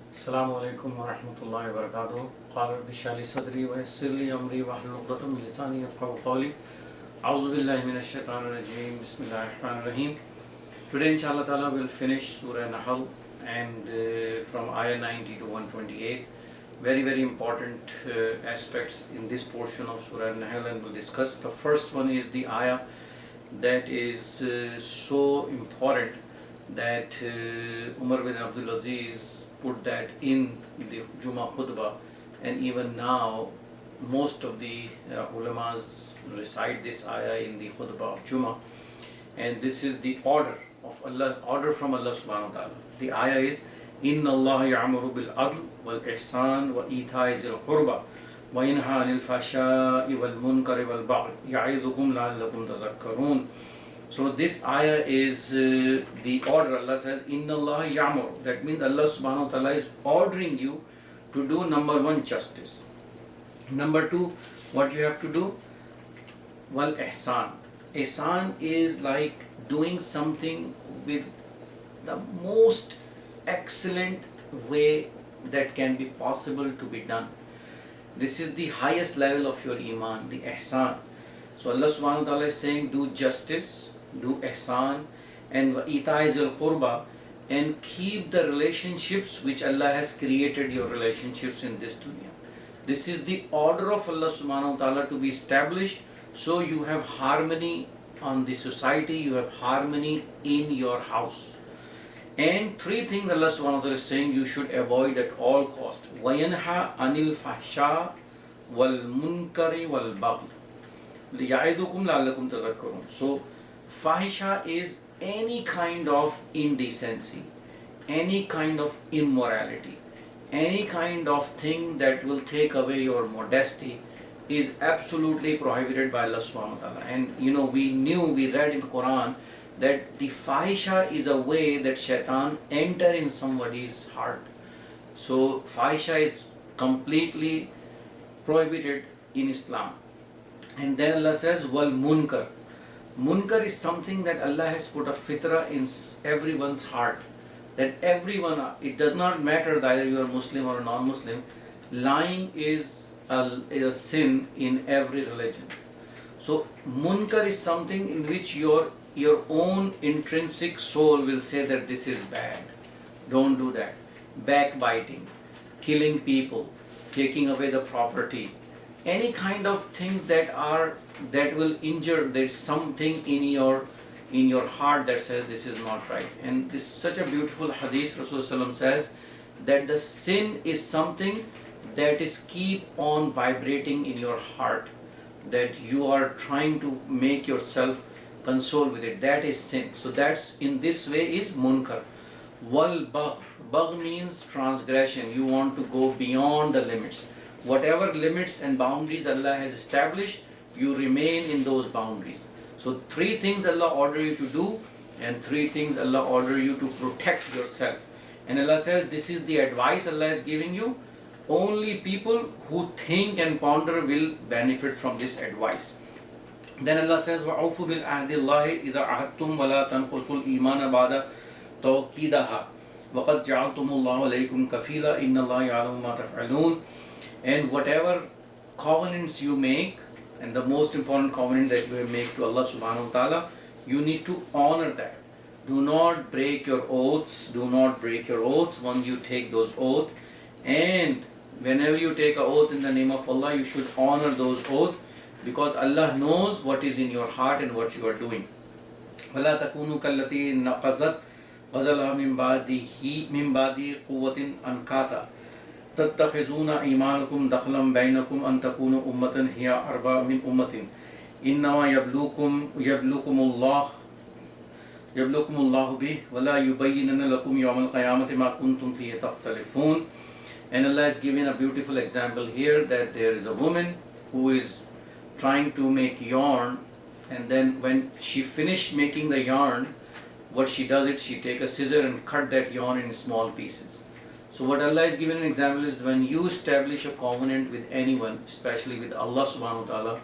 अस्सलामु अलैकुम वरहमतुल्लाहि वबरकातुहू। क़ाल रब्बि इश्रह ली सदरी व यस्सिर ली अमरी वहलुल उक़दतम मिन लिसानी यफ़क़हू क़ौली। A'udhu billahi minash shaitanir rajeem. Bismillahir rahmanir rahim. Today inshallah ta'ala we'll finish Surah Nahl and from ayah 90 to 128. Very important aspects in this portion of Surah Nahl, and we'll discuss. The first one is the ayah that is so important that Umar bin Abdul Aziz put that in the Jummah khutbah, and even now most of the ulamas recite this ayah in the khutbah of Jummah, and this is the order of Allah, order from Allah subhanahu wa ta'ala. The ayah is Inna Allah ya'muru bil adl wal ihsan wa ita'i zil qurba wa yanha 'anil fahsha'i wal munkari wal baghi ya'idukum la'allakum tadhakkarun. So this ayah is the order. Allah says Inna Allah ya'muru. That means Allah subhanahu wa ta'ala is ordering you to do number one, justice. Number two, what you have to do? Wal ihsan. Ihsan is like doing something with the most excellent way that can be possible to be done. This is the highest level of your iman, the ihsan. So Allah subhanahu wa ta'ala is saying do justice, do ihsan, and ita'i zil qurba, and keep the relationships which Allah has created, your relationships in this dunya. This is the order of Allah subhanahu wa ta'ala to be established, so you have harmony on the society, you have harmony in your house. And three things Allah subhanahu wa ta'ala is saying you should avoid at all cost. وَيَنْهَا عَنِ الْفَحْشَاءِ وَالْمُنْكَرِ وَالْبَغْيِ لِيَعِظُكُمْ لَعَلَّكُمْ تَذَكَّرُونَ. So fahisha is any kind of indecency, any kind of immorality, any kind of thing that will take away your modesty is absolutely prohibited by Allah subhanahu wa ta'ala. And we read in the Quran that the fahisha is a way that shaitan enter in somebody's heart. So fahisha is completely prohibited in Islam. And then Allah says wal munkar. Munkar is something that Allah has put a fitra in everyone's heart, that everyone, it does not matter either you are Muslim or non-Muslim, lying is a sin in every religion. So munkar is something in which your own intrinsic soul will say that this is bad, don't do that. Backbiting, killing people, taking away the property, any kind of things that will injure. There's something in your heart that says this is not right. And this is such a beautiful hadith. Rasulullah says that the sin is something that is keep on vibrating in your heart, that you are trying to make yourself console with it. That is sin. So that's in this way is munkar. Wal bagh. Bagh means transgression. You want to go beyond the limits. Whatever limits and boundaries Allah has established, you remain in those boundaries. So three things Allah order you to do, and three things Allah order you to protect yourself. And Allah says this is the advice Allah is giving you. Only people who think and ponder will benefit from this advice. Then Allah says وَأَوْفُوا بِالْعَهْدِ اللَّهِ إِذَا عَهَدتُّمْ وَلَا تَنْقُصُوا الْإِيمَانَ بَعْدَ تَوْكِيدِهِ وَقَدْ جَعَلْتُمُ اللَّهَ عَلَيْكُمْ كَفِيلًا إِنَّ اللَّهَ يَعْلَمُ مَا تَفْعَلُونَ. And whatever covenants you make, and the most important covenant that you make to Allah subhanahu wa ta'ala, you need to honor that. Do not break your oaths. Do not break your oaths once you take those oaths. And whenever you take an oath in the name of Allah, you should honor those oaths, because Allah knows what is in your heart and what you are doing. وَلَا تَكُونُوا كَالَّتِي نَقَضَتْ غَزَلَهَا مِنْ بَعْدِ قُوَّةٍ أَنْكَاثًا تَتَّخِذُونَ إِيمَانَكُمْ دَخْلًا بَيْنَكُمْ أَنْ تَكُونُوا أُمَّةً هِيَ أَرْبَى مِنْ أُمَّةٍ إِنَّمَا يَبْلُوكُمُ اللَّهُ بِهِ وَلَا يُبَيِّنَنَّ لَكُمْ يَوْمَ الْقِيَامَةِ مَا كُنْتُمْ فِيهِ تَخْتَلِفُونَ. And Allah is giving a beautiful example here, that there is a woman who is trying to make yarn, and then when she finished making the yarn, what she does is she take a scissor and cut that yarn in small pieces. So what Allah is giving an example is, when you establish a covenant with anyone, especially with Allah subhanahu wa ta'ala,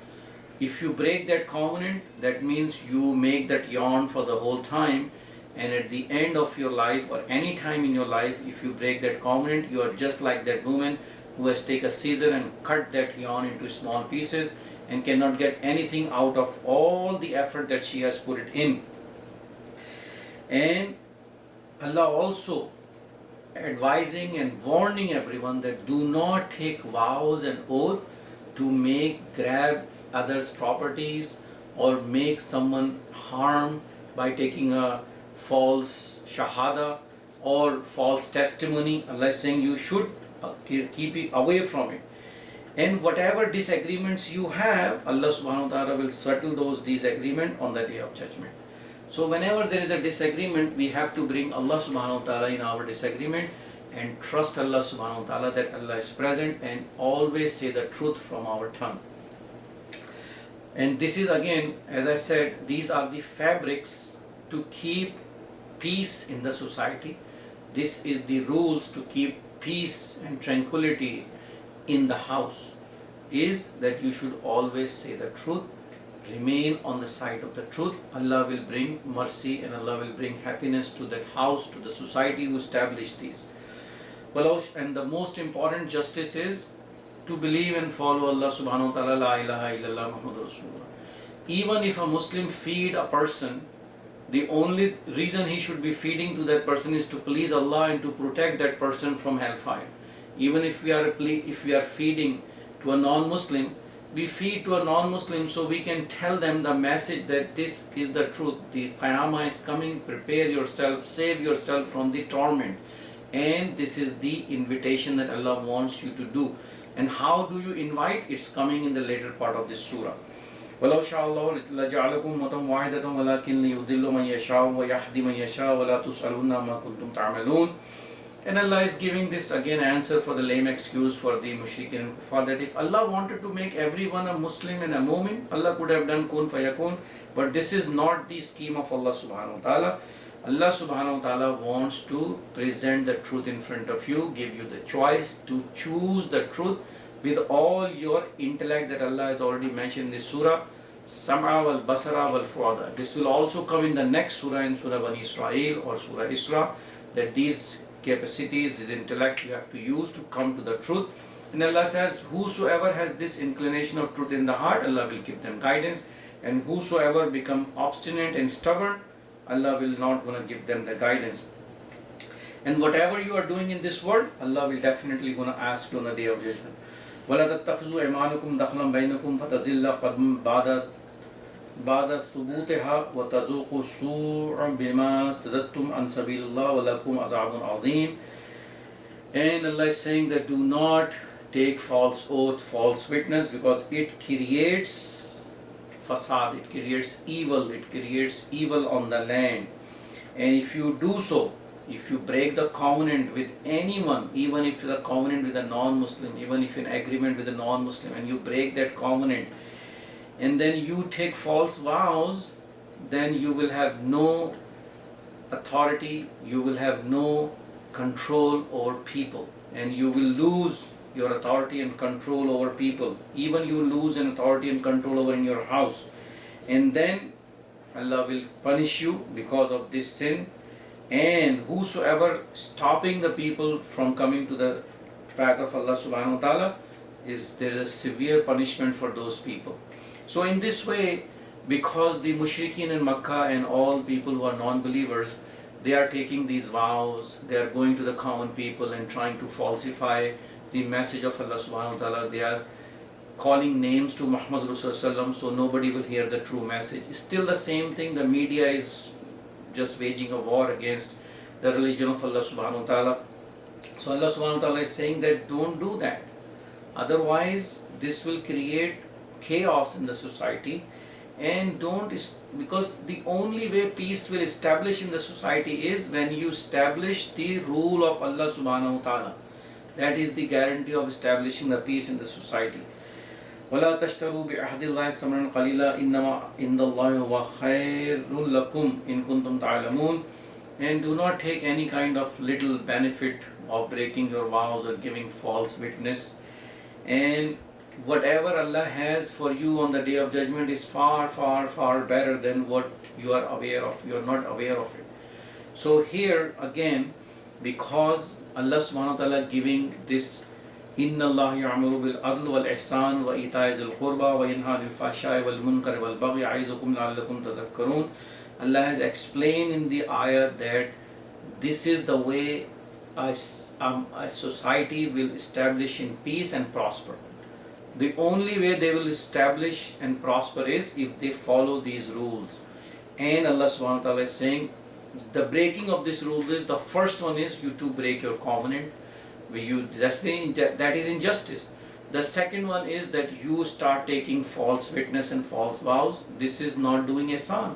if you break that covenant, that means you make that yarn for the whole time, and at the end of your life or any time in your life, if you break that covenant, you are just like that woman who has taken a scissor and cut that yarn into small pieces and cannot get anything out of all the effort that she has put it in. And Allah also advising and warning everyone that do not take vows and oath to grab others' properties or make someone harm by taking a false shahada or false testimony. Allah is saying you should keep it away from it. And whatever disagreements you have, Allah subhanahu wa ta'ala will settle those disagreements on the day of judgment. So whenever there is a disagreement, we have to bring Allah subhanahu wa ta'ala in our disagreement and trust Allah subhanahu wa ta'ala that Allah is present, and always say the truth from our tongue. And this is again, as I said, these are the fabrics to keep peace in the society. This is the rules to keep peace and tranquility in the house, is that you should always say the truth, remain on the side of the truth. Allah will bring mercy and Allah will bring happiness to that house, to the society who established these. Well, and the most important justice is to believe and follow Allah subhanahu wa ta'ala, la ilaha illallah Muhammadur Rasulullah. Even if a Muslim feed a person, the only reason he should be feeding to that person is to please Allah and to protect that person from hellfire. Even if we are feeding to a non-Muslim, we feed to a non-Muslim so we can tell them the message that this is the truth. The Qiyamah is coming, prepare yourself, save yourself from the torment. And this is the invitation that Allah wants you to do. And how do you invite? It's coming in the later part of this surah. وَلَوْ شَاءَ اللَّهُ لَجَعَلَكُمْ أُمَّةً وَاحِدَةً وَلَكِنْ لِيُضِلُّ مَن يَشَاءُ وَيَهْدِي مَن يَشَاءُ وَلَا تُسْأَلُونَ عَمَّا كُنتُمْ تَعْمَلُونَ. And Allah is giving this again answer for the lame excuse for the mushrikeen and kuffar, that if Allah wanted to make everyone a Muslim and a mu'min, Allah could have done kun fayakun. But this is not the scheme of Allah subhanahu wa ta'ala. Allah subhanahu wa ta'ala wants to present the truth in front of you, give you the choice to choose the truth with all your intellect that Allah has already mentioned in this surah, Sam'a wal Basara wal Fuada. This will also come in the next surah, in Surah Bani Israel or Surah Isra, that these capacities, this intellect you have to use to come to the truth. And Allah says, whosoever has this inclination of truth in the heart, Allah will give them guidance. And whosoever become obstinate and stubborn, Allah will not gonna give them the guidance. And whatever you are doing in this world, Allah will definitely gonna ask you on the day of judgment. وَلَا تَتَّخِذُوا أَيْمَانَكُمْ دَخْلًا بَيْنَكُمْ فَتَزِلَّ قَدْمٌ بعد ثبوتها وتذوقوا السوء بما صددتم عن سبيل الله ولكم عذاب عظيم. And Allah is saying that do not take false oath, false witness, because it creates fasad, it creates evil on the land. And if you do so, if you break the covenant with anyone, even if the covenant with a non-Muslim, even if an agreement with a non-Muslim, and you break that covenant, and then you take false vows, then you will have no authority, you will have no control over people, and you will lose your authority and control over people. Even you lose an authority and control over in your house. And then Allah will punish you because of this sin. And whosoever stopping the people from coming to the path of Allah subhanahu wa ta'ala, there is a severe punishment for those people. So in this way, because the mushrikeen in Makkah and all people who are non-believers, they are taking these vows, they are going to the common people and trying to falsify the message of Allah subhanahu wa ta'ala. They are calling names to Muhammad Rasulullah, so nobody will hear the true message. It's still the same thing. The media is just waging a war against the religion of Allah subhanahu wa ta'ala. So Allah subhanahu wa ta'ala is saying that don't do that. Otherwise, this will create chaos in the society, and because the only way peace will establish in the society is when you establish the rule of Allah subhanahu wa ta'ala. That is the guarantee of establishing the peace in the society. وَلَا تَشْتَرُوا بِعَهْدِ اللَّهِ ثَمَنًا قَلِيلًا إِنَّمَا عِندَ اللَّهِ هُوَ خَيْرٌ لَكُمْ إِن كُنتُمْ تَعْلَمُونَ. And do not take any kind of little benefit of breaking your vows or giving false witness. And whatever Allah has for you on the day of judgment is far, far, far better than what you are aware of. You are not aware of it. So here again, because Allah subhanahu wa ta'ala giving this Inna Allah ya'muru bil adl wal ihsan wa ita'i zil qurba wa yanha 'anil fahsha'i wal munkari wal baghi ya'izukum la'allakum tadhakkarun. Allah has explained in the ayah that this is the way a society will establish in peace and prosper. The only way they will establish and prosper is if they follow these rules. And Allah subhanahu wa ta'ala is saying the breaking of these rules is, the first one is you to break your covenant. That is injustice. The second one is that you start taking false witness and false vows. This is not doing ihsan.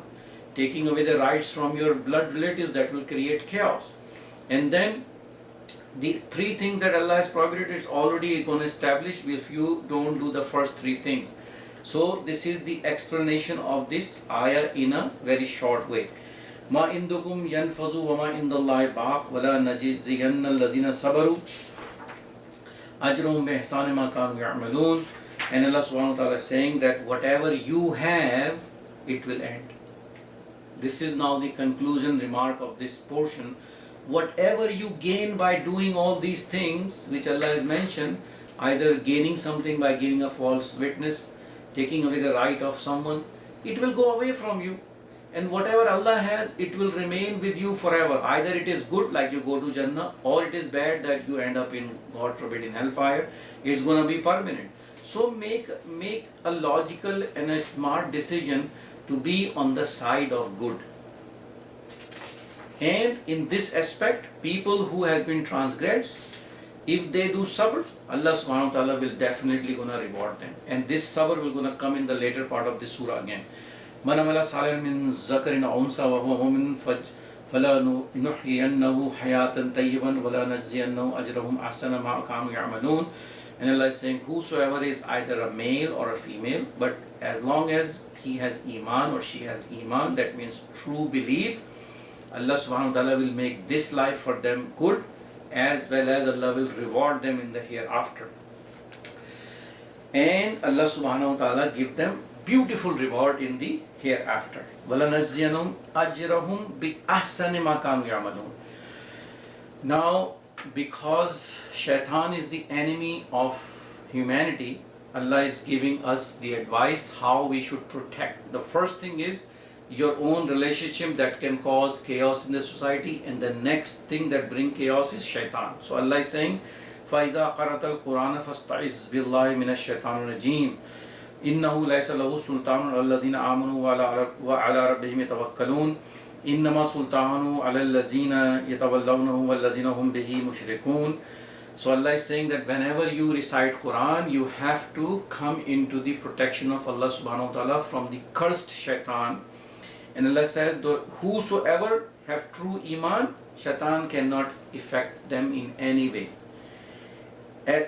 Taking away the rights from your blood relatives, that will create chaos. And then the three things that Allah has prohibited is already going to establish if you don't do the first three things. So this is the explanation of this ayah in a very short way. Ma indukum yanfazu wa ma indallahi baq wa la najziyanna allazina sabaru ajrahum bi ihsani ma kanu ya'malun. And Allah subhanahu wa ta'ala is saying that whatever you have, it will end. This is now the conclusion remark of this portion. Whatever you gain by doing all these things which Allah has mentioned, either gaining something by giving a false witness, taking away the right of someone, it will go away from you. And whatever Allah has, it will remain with you forever. Either it is good, like you go to Jannah, or it is bad, that you end up in, God forbid, in hellfire. It's going to be permanent. So make a logical and a smart decision to be on the side of good. And in this aspect, people who have been transgressed, if they do sabr, Allah subhanahu wa ta'ala will definitely going to reward them. And this sabr will going to come in the later part of this surah again. Man amala salihan min zakarin aw unsa wa huwa mu'min fala nuhyiyannahu hayatan tayyiban wa la najziyannahu ajrahum ahsana ma kanu ya'malun. And Allah is saying, whosoever is either a male or a female, but as long as he has iman or she has iman, that means true belief, Allah subhanahu wa ta'ala will make this life for them good, as well as Allah will reward them in the hereafter. And Allah subhanahu wa ta'ala give them beautiful reward in the hereafter. وَلَنَجْزِيَنَّهُمْ أَجْرَهُمْ بِأَحْسَنِ مَا كَانُوا يَعْمَلُونَ. Now, because shaitan is the enemy of humanity, Allah is giving us the advice how we should protect. The first thing is your own relationship that can cause chaos in the society, and the next thing that bring chaos is shaitan. So Allah is saying, فَإِذَا قَرَأْتَ الْقُرْآنَ فَاسْتَعِذْ بِاللَّهِ مِنَ الشَّيْطَانِ الرَّجِيمِ إِنَّهُ لَيْسَ لَهُ سُلْطَانٌ عَلَى الَّذِينَ آمَنُوا وَعَلَى رَبِّهِمْ يَتَوَكَّلُونَ إِنَّمَا سُلْطَانُ عَلَى الَّذِينَ يَتَوَلَّوْنَهُ وَالَّذِينَ هُمْ بِهِ مُشْرِكُونَ. So Allah is saying that whenever you recite Quran, you have to come into the protection of Allah subhanahu wa ta'ala from the cursed shaitan. And Allah says, whosoever have true iman, shaitan cannot affect them in any way.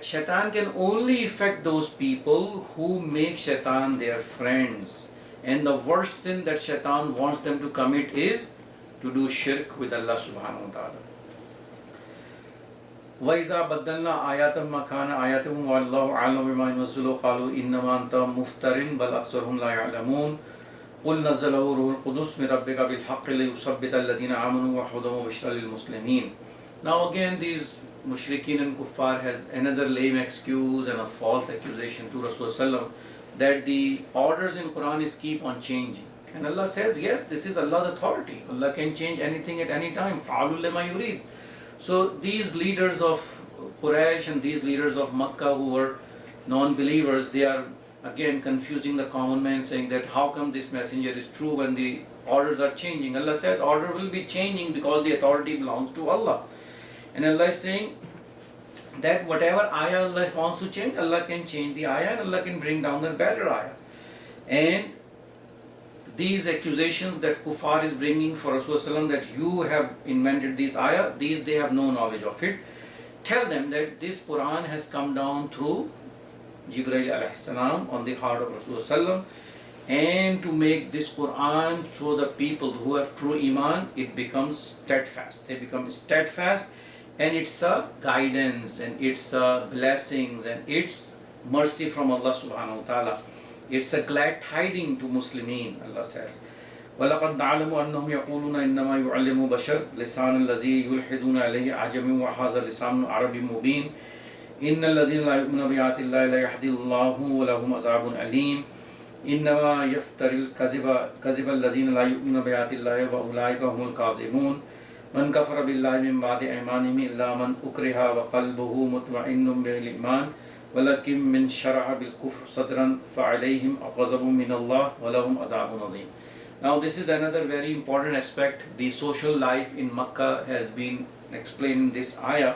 Shaitan can only affect those people who make shaitan their friends. And the worst sin that shaitan wants them to commit is to do shirk with Allah subhanahu wa ta'ala. وَإِذَا بَدَّلْنَا آيَاتًا مَكَانَ آيَاتِهِمْ وَاللَّهُ أَعْلَمُ بِمَا يُنَزِّلُ قَالُوا إِنَّمَا أَنْتَ مُفْتَرٍ بَلْ أَكْثَرُهُمْ لَا يَعْلَمُونَ قُلْ نَزَّلَهُ رُوحُ الْقُدُسُ مِنْ رَبِّكَ بِالْحَقِّ لِيُثَبِّتَ الَّذِينَ آمَنُوا وَهُدًى وَبُشْرًى لِلْمُسْلِمِينَ. Now again, these mushrikeen and kuffar has another lame excuse and a false accusation to Rasulullah that the orders in Quran is keep on changing. And Allah says, yes, this is Allah's authority. Allah can change anything at any time. فَعَلُوا لِمَا يُرِيدُ. So these leaders of Quraysh and these leaders of Makkah who were non-believers, they are again confusing the common man, saying that how come this messenger is true when the orders are changing. Allah says order will be changing because the authority belongs to Allah. And Allah is saying that whatever ayah Allah wants to change, Allah can change the ayah and Allah can bring down the better ayah. And these accusations that kuffar is bringing for Rasulullah that you have invented these ayah, these they have no knowledge of it. Tell them that this Quran has come down through Jibreel alayhi salam on the heart of Rasulullah, and to make this Quran so the people who have true iman, it becomes steadfast. They become steadfast, and it's a guidance and it's a blessings and it's mercy from Allah subhanahu wa ta'ala. It's a glad tiding to Muslimin, Allah says. وَلَقَدْ نَعْلَمُ أَنَّهُمْ يَقُولُونَ إِنَّمَا يُعَلِّمُ بَشَرٌ لِسَانَ الَّذِي يُلْحِدُونَ عَلَيْهِ أَعْجَمِيٌّ وَهَذَا لِسَانٌ عَرَبِيٌّ مُبِينٌ إِنَّ الَّذِينَ لَا يُؤْمِنُونَ بِآيَاتِ اللَّهِ لَا يَهْدِيهِمُ اللَّهُ وَلَهُمْ عَذَابٌ أَلِيمٌ إِنَّمَا يَفْتَرِي الْكَذِبَ الَّذِينَ لَا يُؤْمِنُونَ بِآيَاتِ اللَّهِ وَأُولَٰئِكَ هُمُ الْكَاذِبُونَ مَنْ كَفَرَ بِاللَّهِ مِنْ بَعْدِ إِيمَانِهِ إِلَّا مَنْ أُكْرِهَ وَقَلْبُهُ مُطْمَئِنٌّ بِالْإِيمَانِ وَلَكِنْ مَنْ شَرَحَ بِالْكُفْرِ صَدْرًا فَعَلَيْهِمْ غَضَبٌ مِنَ اللَّهِ وَلَهُمْ عَذَابٌ عَظِيمٌ. Now this is another very important aspect. The social life in Makkah has been explained in this ayah,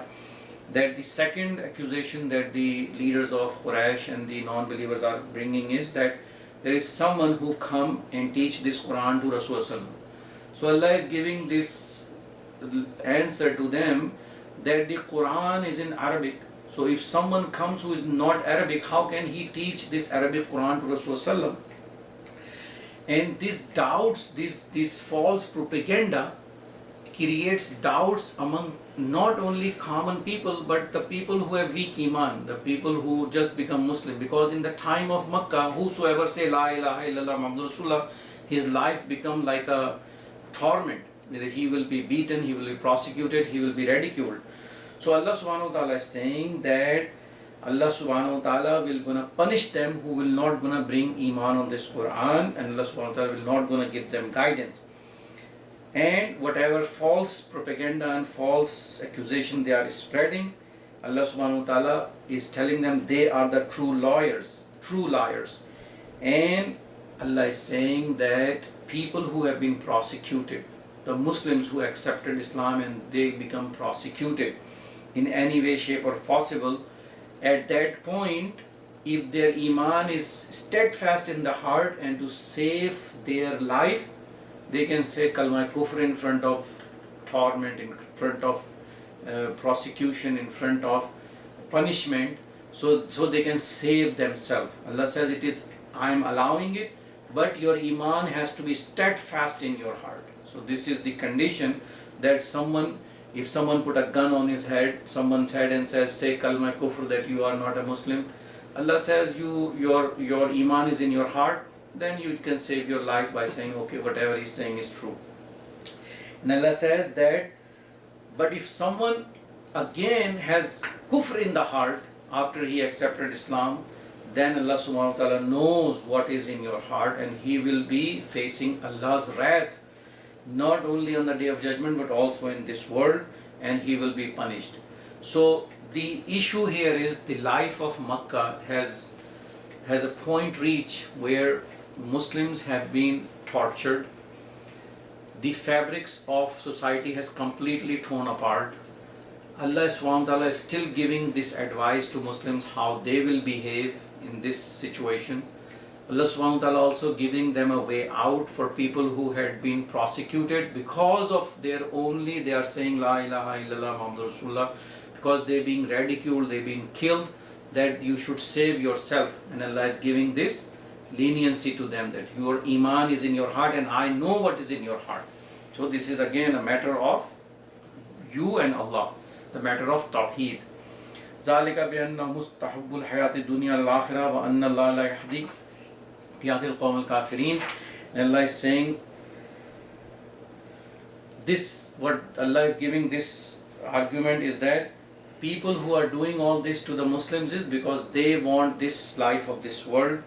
that the second accusation that the leaders of Quraysh and the non-believers are bringing is that there is someone who come and teach this Quran to Rasulullah. So Allah is giving this answer to them that the Quran is in Arabic. So if someone comes who is not Arabic, how can he teach this Arabic Quran to Rasulullah? And these doubts, this false propaganda creates doubts among not only common people but the people who have weak iman, the people who just become Muslim. Because in the time of Makkah, whosoever say La ilaha illallah Muhammadur Rasulullah, his life become like a torment. He will be beaten, he will be prosecuted, he will be ridiculed. So Allah subhanahu wa ta'ala is saying that Allah subhanahu wa ta'ala will gonna punish them who will not gonna bring iman on this Quran, and Allah subhanahu wa ta'ala will not gonna give them guidance. And whatever false propaganda and false accusation they are spreading, Allah subhanahu wa ta'ala is telling them they are the true liars. And Allah is saying that people who have been prosecuted, the Muslims who accepted Islam and they become prosecuted in any way, shape or possible, at that point, if their iman is steadfast in the heart and to save their life, they can say kalma kufr in front of torment, in front of prosecution, in front of punishment, so they can save themselves. Allah says it is, I am allowing it, but your iman has to be steadfast in your heart. So this is the condition that if someone put a gun on someone's head and says, say kalma kufr, that you are not a Muslim, Allah says your iman is in your heart, then you can save your life by saying, okay, whatever he's saying is true. And Allah says that, but if someone again has kufr in the heart after he accepted Islam, then Allah subhanahu wa ta'ala knows what is in your heart, and he will be facing Allah's wrath, not only on the day of judgment but also in this world, and he will be punished. So the issue here is the life of Makkah has a point reached where Muslims have been tortured. The fabrics of society has completely torn apart. Allah subhanahu wa ta'ala is still giving this advice to Muslims how they will behave in this situation. Allah subhanahu wa ta'ala also giving them a way out for people who had been prosecuted because of they are saying La ilaha illallah Muhammadur Rasulullah, because they're being ridiculed, they're being killed, that you should save yourself. And Allah is giving this leniency to them, that your iman is in your heart and I know what is in your heart. So this is again a matter of you and Allah, the matter of Tawheed. ذَلِكَ بِأَنَّ مُسْتَحِبُّ الْحَيَاةِ الدُّنْيَا الْآخِرَةِ وَأَنَّ اللَّهَ لَا يَهْدِي فِي الْقَوْمِ الْكَافِرِينَ. And Allah is saying this, what Allah is giving this argument is that people who are doing all this to the Muslims is because they want this life of this world,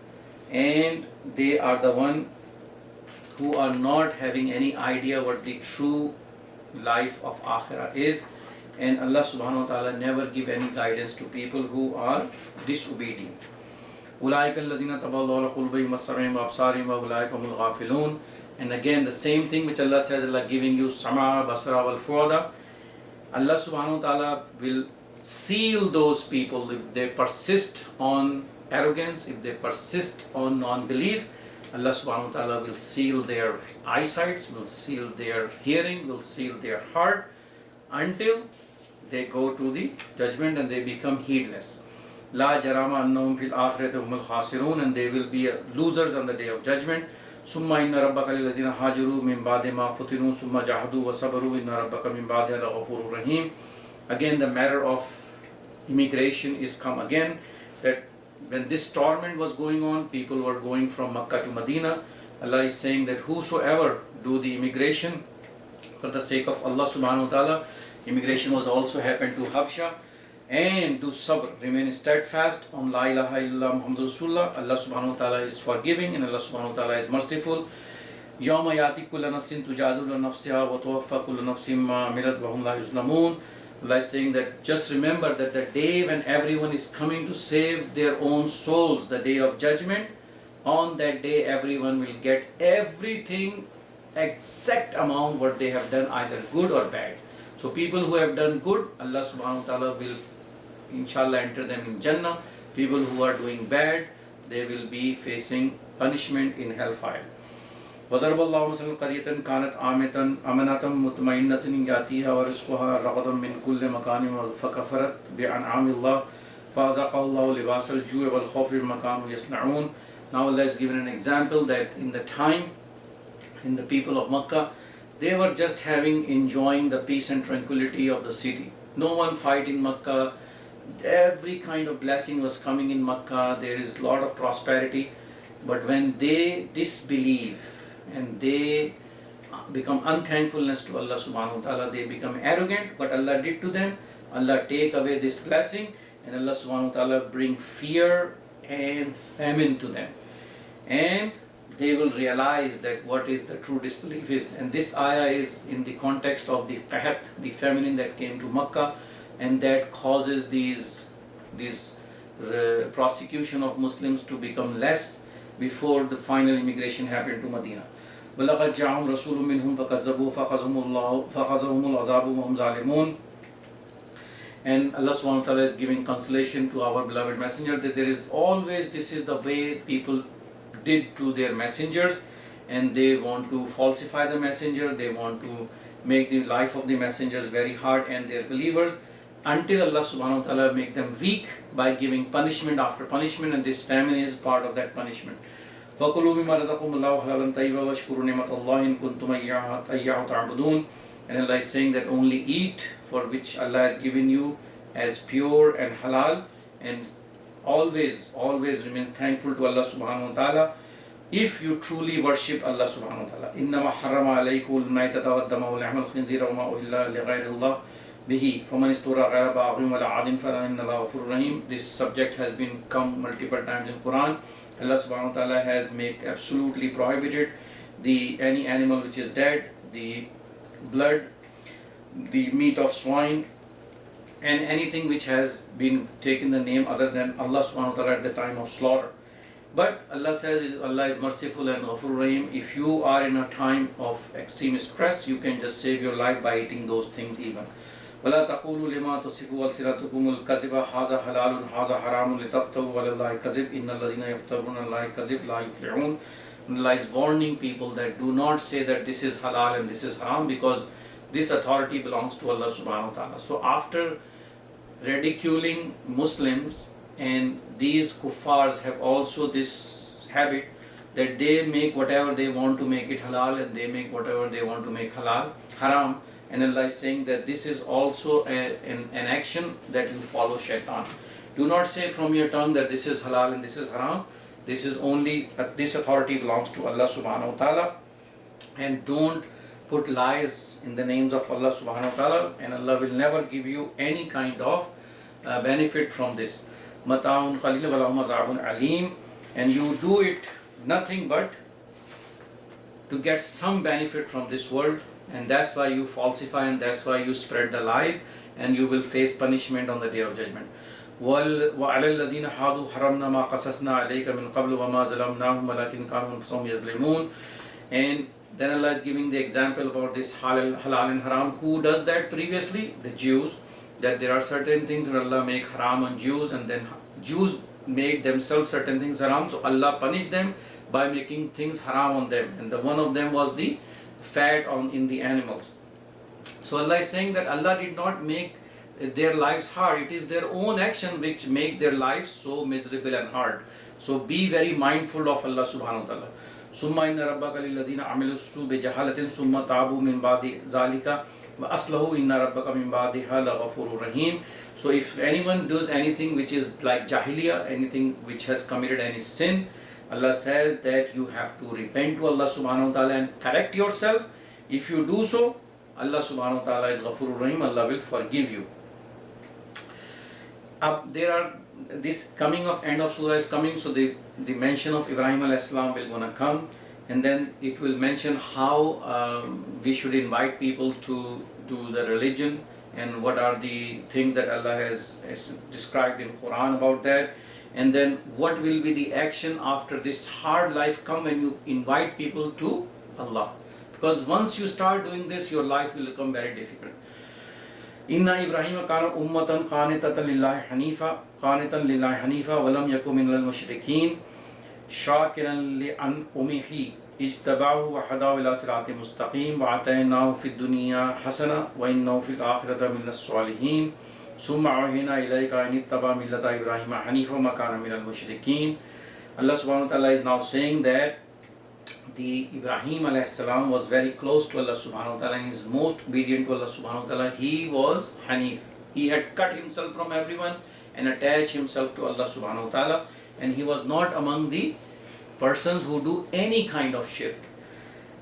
and they are the one who are not having any idea what the true life of Akhirah is. And Allah subhanahu wa ta'ala never give any guidance to people who are disobedient. أُولَٰئِكَ الَّذِينَ تَبَى اللَّهُ قُلُوبَهُمْ وَسَمْعِهِمْ وَأَبْصَارِهِمْ وَأُولَٰئِكَ هُمُ الْغَافِلُونَ. And again the same thing which Allah says, Allah giving you sama, basara wal fuada. Allah subhanahu wa ta'ala will seal those people if they persist on arrogance, if they persist on non-belief. Allah subhanahu wa ta'ala will seal their eyesight, will seal their hearing, will seal their heart until they go to the judgment and they become heedless. La jarama annahum fil akhirati humul khasirun, and they will be losers on the day of judgment. Summa inna rabbaka lillazina hajaru min ba'di ma futinu summa jahadu wa sabaru inna rabbaka min ba'diha laghafurur rahim. Again the matter of immigration is come again, that when this torment was going on, people were going from Makkah to Medina. Allah is saying that whosoever do the immigration for the sake of Allah subhanahu wa ta'ala, immigration was also happened to Habsha, and do sabr, remain steadfast on La ilaha illallah Muhammad Rasulullah, Allah subhanahu wa ta'ala is forgiving and Allah subhanahu wa ta'ala is merciful. يَوْمَ يَأْتِي كُلَّ نَفْسٍ تُجَادِلُ عَنْ نَفْسِهَا وَتُوَفَّى كُلُّ نَفْسٍ مَّا عَمِلَتْ وَهُمْ لَا يُظْلَمُونَ. Allah is saying that just remember that the day when everyone is coming to save their own souls, the day of judgment, on that day everyone will get everything exact amount what they have done, either good or bad. So people who have done good, Allah subhanahu wa ta'ala will inshallah enter them in Jannah. People who are doing bad, they will be facing punishment in hellfire. وَضَرَبَ اللَّهُ مَثَلًا قَرْيَةً كَانَتْ آمَنَةً مُطْمَئِنَّةً يَأْتِيهَا وَرِزْقُهَا رَغَدًا مِنْ كُلِّ مَكَانٍ فَكَفَرَتْ بِأَنْعَامِ اللَّهِ فَأَذَاقَهَا اللَّهُ لِبَاسَ الْجُوعِ وَالْخَوْفِ بِمَا كَانُوا يَصْنَعُونَ. Now Allah has given an example that in the time, in the people of Makkah, they were just enjoying the peace and tranquility of the city. No one fight in Makkah. Every kind of blessing was coming in Makkah. There is a lot of prosperity. But when they disbelieve and they become unthankfulness to Allah subhanahu wa ta'ala, they become arrogant. What Allah did to them, Allah take away this blessing, and Allah subhanahu wa ta'ala bring fear and famine to them. And they will realize that what is the true disbelief is. And this ayah is in the context of the qahat, the famine that came to Makkah, and that causes these prosecution of Muslims to become less before the final immigration happened to Medina. وَلَقَدْ جَاءَهُمْ رَسُولٌ مِّنْهُمْ فَكَذَّبُوا فَأَخَذَهُمُ الْعَذَابُ وَهُمْ ظَالِمُونَ. And Allah subhanahu wa ta'ala is giving consolation to our beloved messenger that there is always, this is the way people did to their messengers, and they want to falsify the messenger, they want to make the life of the messengers very hard and their believers, until Allah subhanahu wa ta'ala make them weak by giving punishment after punishment, and this famine is part of that punishment. فَكُلُوا مِمَّا رَزَقَكُمُ اللَّهُ حَلَالًا طَيِّبًا وَاشْكُرُوا نِعْمَةَ اللَّهِ إِن كُنتُمْ إِيَّاهُ تَعْبُدُونَ. And Allah is saying that only eat for which Allah has given you as pure and halal, and always remains thankful to Allah subhanahu wa ta'ala if you truly worship Allah subhanahu wa ta'ala. إِنَّمَا حَرَّمَ عَلَيْكُمُ الْمَيْتَةَ وَالدَّمَ وَلَحْمَ الْخِنْزِيرَ وَمَا أُهِلَّ لِغَيْرِ اللَّهِ بِهِ فَمَنِ اسْتُرَّ غَيْرَ بَاغٍ وَلَا عَادٍ فَإِنَّ اللَّهَ غَفُورٌ رَحِيمٌ. This subject has been come multiple times in Quran. Allah subhanahu wa ta'ala has made absolutely prohibited any animal which is dead, the blood, the meat of swine, and anything which has been taken the name other than Allah subhanahu wa ta'ala at the time of slaughter. But Allah says Allah is merciful and Ghafur Rahim. If you are in a time of extreme stress, you can just save your life by eating those things even. وَلَا تَقُولُوا لِمَا تَصِفُوا أَلْسِنَتُكُمُ الْكَذِبَ هَذَا حَلَالٌ هَذَا حَرَامٌ لِتَفْتَرُوا عَلَى اللَّهِ الْكَذِبَ إِنَّ الَّذِينَ يَفْتَرُونَ عَلَى اللَّهِ الْكَذِبَ لَا يُفْلِحُونَ. Allah is warning people that do not say that this is halal and this is haram, because this authority belongs to Allah subhanahu wa ta'ala. So after ridiculing Muslims, and these kuffars have also this habit that they make whatever they want to make it halal, and they make whatever they want to make haram. And Allah is saying that this is also an action that you follow shaitan. Do not say from your tongue that this is halal and this is haram. This is only, this authority belongs to Allah subhanahu wa ta'ala. And don't put lies in the names of Allah subhanahu wa ta'ala, and Allah will never give you any kind of benefit from this. Mata'un qalil wa lahum azabun alim. And you do it nothing but to get some benefit from this world, and that's why you falsify, and that's why you spread the lies, and you will face punishment on the day of judgment. وَعَلَى الَّذِينَ حَادُوا حَرَمْنَا مَا قَصَصْنَا عَلَيْكَ مِنْ قَبْلُ وَمَا ظَلَمْنَاهُمْ وَلَكِنْ كَانُوا أَنفُسَهُمْ يَظْلِمُونَ. And then Allah is giving the example about this halal and haram. Who does that previously? The Jews. That there are certain things that Allah make haram on Jews, and then Jews made themselves certain things haram. So Allah punished them by making things haram on them. And the one of them was the fat in the animals. So Allah is saying that Allah did not make their lives hard. It is their own action which make their lives so miserable and hard. So be very mindful of Allah subhanahu wa ta'ala. ثُمَّ إِنَّ رَبَّكَ لِلَّذِينَ عَمِلُوا السُّوءَ بِجَهَالَةٍ ثُمَّ تَابُوا مِنْ بَعْدِ ذَلِكَ وَأَصْلَحُوا إِنَّ رَبَّكَ مِنْ بَعْدِهَا لَغَفُورٌ رَحِيمٌ. So if anyone does anything which is like jahiliyyah, anything which has committed any sin, Allah says that you have to repent to Allah subhanahu wa ta'ala and correct yourself. If you do so, Allah subhanahu wa ta'ala is Ghafurur Rahim, Allah will forgive you. There are this coming of end of surah is coming, so the mention of Ibrahim alayhi salam will gonna come, and then it will mention how we should invite people to the religion and what are the things that Allah has described in Quran about that, and then what will be the action after this hard life come when you invite people to Allah, because once you start doing this, your life will become very difficult. Inna Ibrahim kana ummatan qanitatan lillahi hanifa walam yakun minal mushrikeen shakiran li an'umihi ijtabahu wa hadahu ila siratin mustaqim wa ataynahu fid dunya hasana wa innahu fil akhirati minas salihin summa awhayna ilayka an ittaba millata Ibrahim hanifa ma kana minal mushrikeen. Allah subhanahu wa ta'ala is now saying that the Ibrahim alayhi salam was very close to Allah subhanahu wa ta'ala and is most obedient to Allah subhanahu wa ta'ala. He was Hanif. He had cut himself from everyone and attached himself to Allah subhanahu wa ta'ala, and he was not among the persons who do any kind of shirk.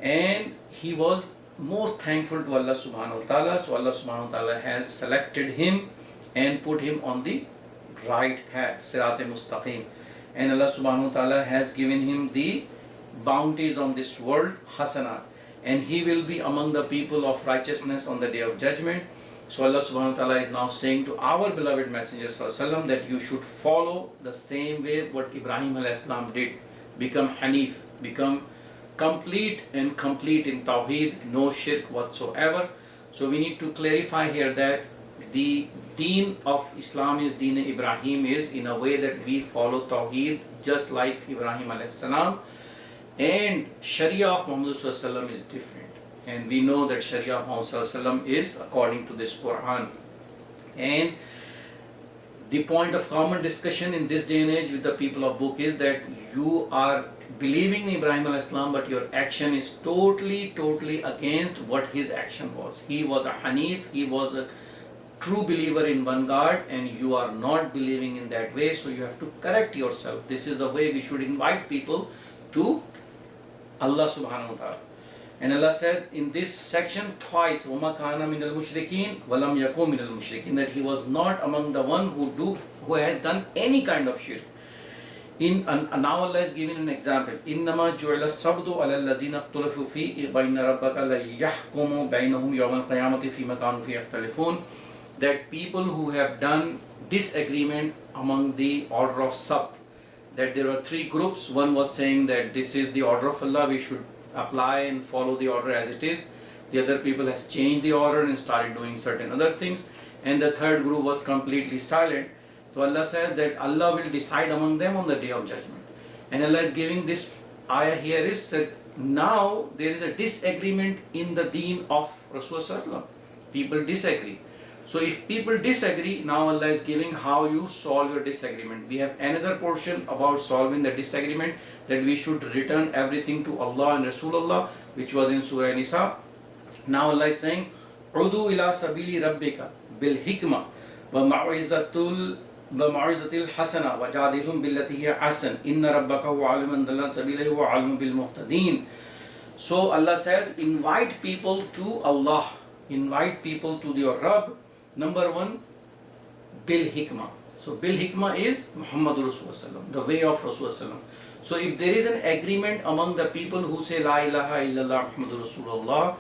And he was most thankful to Allah subhanahu wa ta'ala, so Allah subhanahu wa ta'ala has selected him and put him on the right path, Sirat-e-Mustaqim. And Allah subhanahu wa ta'ala has given him the bounties on this world, hasanat, and he will be among the people of righteousness on the day of judgment. So Allah subhanahu wa ta'ala is now saying to our beloved Messenger sallallahu alaihi wasallam that you should follow the same way what Ibrahim alayhi salam did, become Hanif, become complete in Tawheed, no shirk whatsoever. So we need to clarify here that the deen of Islam is deen Ibrahim is in a way that we follow Tawheed just like Ibrahim alayhi salam. And Sharia of Muhammad is different, and we know that Sharia of Muhammad is according to this Quran. And the point of common discussion in this day and age with the people of book is that you are believing in Ibrahim al-Islam, but your action is totally against what his action was. He was a Hanif, he was a true believer in one God, and you are not believing in that way, so you have to correct yourself. This is the way we should invite people to Allah subhanahu wa ta'ala. And Allah says in this section twice, وَمَا كَانَ مِنَ الْمُشْرِكِينَ وَلَمْ يَكُنْ مِنَ الْمُشْرِكِينَ, that he was not among the one who has done any kind of shirk. Now Allah is giving an example. إِنَّمَا جُعِلَ الصَّبْدُ عَلَى الَّذِينَ اخْتَلَفُوا فِيهِ بَيْنَ رَبَّكَ لَيَحْكُمُ بَيْنَهُمْ يَوْمَ الْقِيَامَةِ فِيمَا كَانُوا فِيهِ يَخْتَلِفُونَ, that people who have done disagreement among the order of Sabt, that there were three groups. One was saying that this is the order of Allah, we should apply and follow the order as it is. The other people has changed the order and started doing certain other things. And the third group was completely silent. So Allah says that Allah will decide among them on the day of judgment. And Allah is giving this ayah here is that now there is a disagreement in the deen of Rasulullah. People disagree. So if people disagree, now Allah is giving how you solve your disagreement. We have another portion about solving the disagreement, that we should return everything to Allah and Rasulullah, which was in Surah Nisa. Now Allah is saying, Udu ila sabili rabbika bil hikmah wa ma'izatil hasana wa jadilhum billati hiya ahsan inna rabbaka huwa aliman dalla sabilahu wa alimun bil muhtadin. So Allah says, invite people to Allah, invite people to your Rabb. Number one, bil hikmah. So bil hikmah is Muhammad Rasulullah, the way of Rasulullah. So if there is an agreement among the people who say La ilaha illallah Muhammad Rasulullah,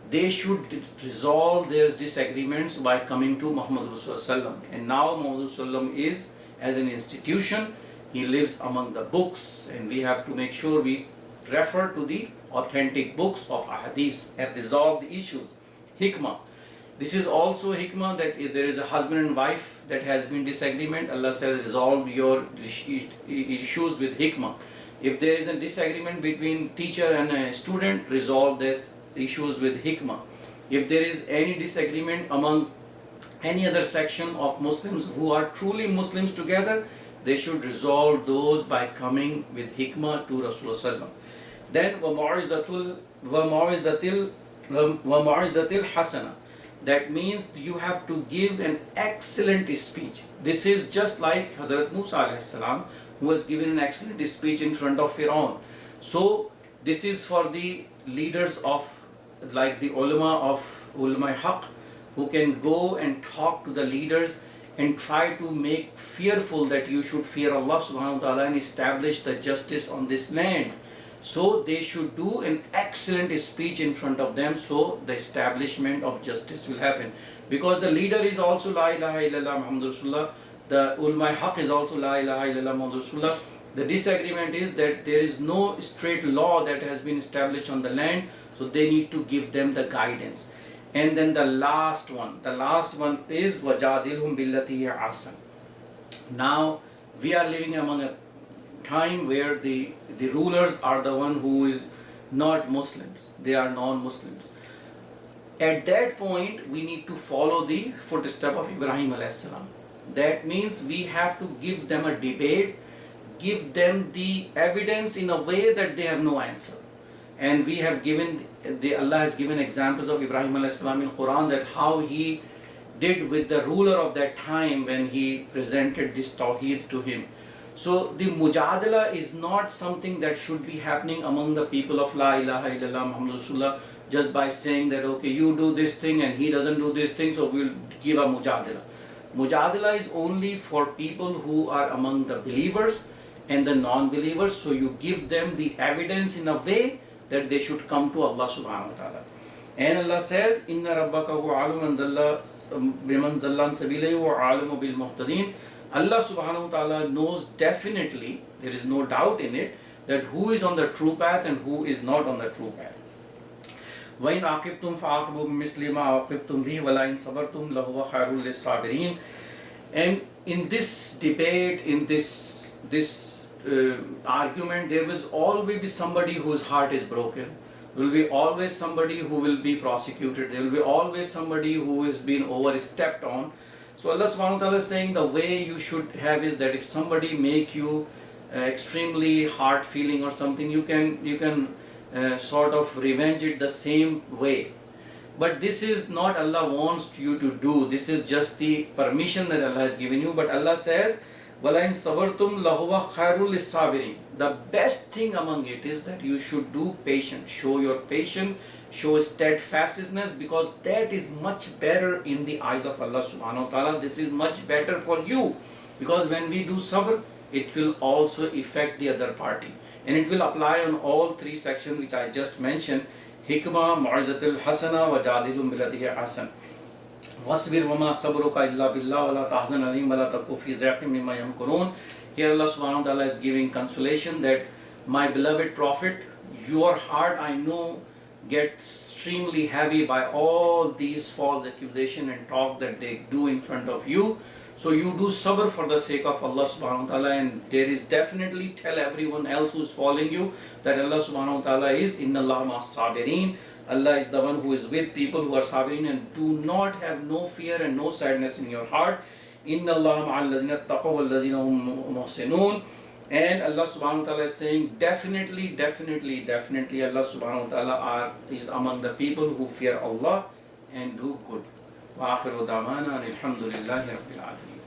they should resolve their disagreements by coming to Muhammad Rasulullah. And now Muhammad Rasulullah is as an institution, he lives among the books, and we have to make sure we refer to the authentic books of ahadith and resolve the issues. Hikmah. This is also hikmah, that if there is a husband and wife that has been disagreement, Allah says resolve your issues with hikmah. If there is a disagreement between teacher and a student, resolve the issues with hikmah. If there is any disagreement among any other section of Muslims who are truly Muslims together, they should resolve those by coming with hikmah to Rasulullah. Then وَمَوْعِظَةِ الْحَسَنَةِ, that means you have to give an excellent speech. This is just like Hazrat Musa alayhi salam who has given an excellent speech in front of Fir'aun. So this is for the leaders of, like the ulama haq, who can go and talk to the leaders and try to make fearful that you should fear Allah subhanahu wa ta'ala and establish the justice on this land. So they should do an excellent speech in front of them, so the establishment of justice will happen. Because the leader is also La ilaha illallah Muhammadur Rasulullah, the ulama haq is also La ilaha illallah Muhammadur Rasulullah. The disagreement is that there is no straight law that has been established on the land, so they need to give them the guidance. And then the last one is wajadilhum billati hiya ahsan. Now we are living among a time where the rulers are the one who is not Muslims, they are non-Muslims. At that point we need to follow the footstep of Ibrahim alayhi salam. That means we have to give them a debate, give them the evidence in a way that they have no answer. And we have given, Allah has given examples of Ibrahim alayhi salam in Quran, that how he did with the ruler of that time when he presented this tawheed to him. So the mujadala is not something that should be happening among the people of La ilaha illallah Muhammadur Rasulullah, just by saying that okay, you do this thing and he doesn't do this thing, so we'll give a mujadala. Mujadala is only for people who are among the believers and the non-believers, so you give them the evidence in a way that they should come to Allah subhanahu wa ta'ala. And Allah says, Inna rabbaka huwa aliman biman zallan sabilahi wa alimu bil muhtadin. Allah subhanahu wa ta'ala knows definitely, there is no doubt in it, that who is on the true path and who is not on the true path. وَإِنْ عَاقِبْتُمْ فَعَاقِبُوا بِمِثْلِ مَا عَاقِبْتُمْ بِهِ وَلَئِنْ صَبَرْتُمْ لَهُوَ خَيْرٌ لِلصَّابِرِينَ. And in this debate, in this argument, there will always be somebody whose heart is broken. There will be always somebody who will be prosecuted. There will be always somebody who is being overstepped on. So Allah subhanahu wa ta'ala is saying the way you should have is that if somebody make you extremely hard feeling or something, you can sort of revenge it the same way. But this is not Allah wants you to do. This is just the permission that Allah has given you. But Allah says, وَلَئِنْ صَبَرْتُمْ لَهُوَ خَيْرٌ لِلصَّابِرِينَ. The best thing among it is that you should do patience. Show your patience, show steadfastness, because that is much better in the eyes of Allah subhanahu wa ta'ala. This is much better for you, because when we do sabr, it will also affect the other party. And it will apply on all three sections which I just mentioned. Hikmah, Mu'izatul Hasana, wa Jadilum billati hiya ahsan. Wasbir wama sabruka illa billah wa la tahzan alayhim wa la taku fi zaqim mimma yamkurun. Here Allah subhanahu wa ta'ala is giving consolation that my beloved Prophet, your heart I know gets extremely heavy by all these false accusations and talk that they do in front of you. So you do sabr for the sake of Allah subhanahu wa ta'ala, and there is definitely, tell everyone else who is following you that Allah subhanahu wa ta'ala is Inna Allah ma'as sabirin. Allah is the one who is with people who are sabirin, and do not have no fear and no sadness in your heart. Inna Allah ma'al lazina taqaw wal lazina hum muhsinun. And Allah subhanahu wa ta'ala is saying definitely Allah subhanahu wa ta'ala is among the people who fear Allah and do good. Wa akhiru da'wana alhamdulillahi rabbil alamin.